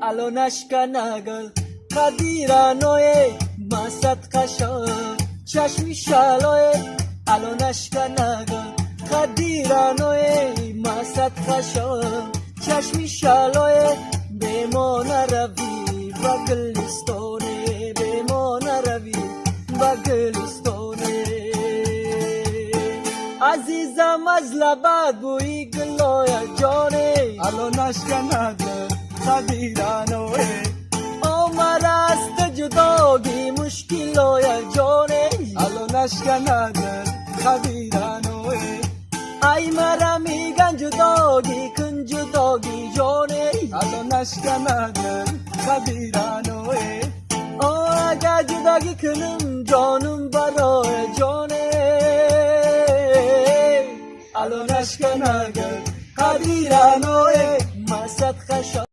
الانش کنگل خدیرانوی مست خشا چشمی شالوی الانش کنگل خدیرانوی مست خشا چشمی شالوی بمون روی بگلستونه بمون روی بگلستونه عزیزم از لبت بوی گلوی جانه الانش کنگل خدیرانوی عمر است جداگی مشکلوی جانه الانش کنگل خدیرانوی ای مرا میگن جداگی کن جداگی جانه الانش کنگل خدیرانوی اگر جداگی کنم جانم برای جانه الانش کنگل خدیرانوی مست خشا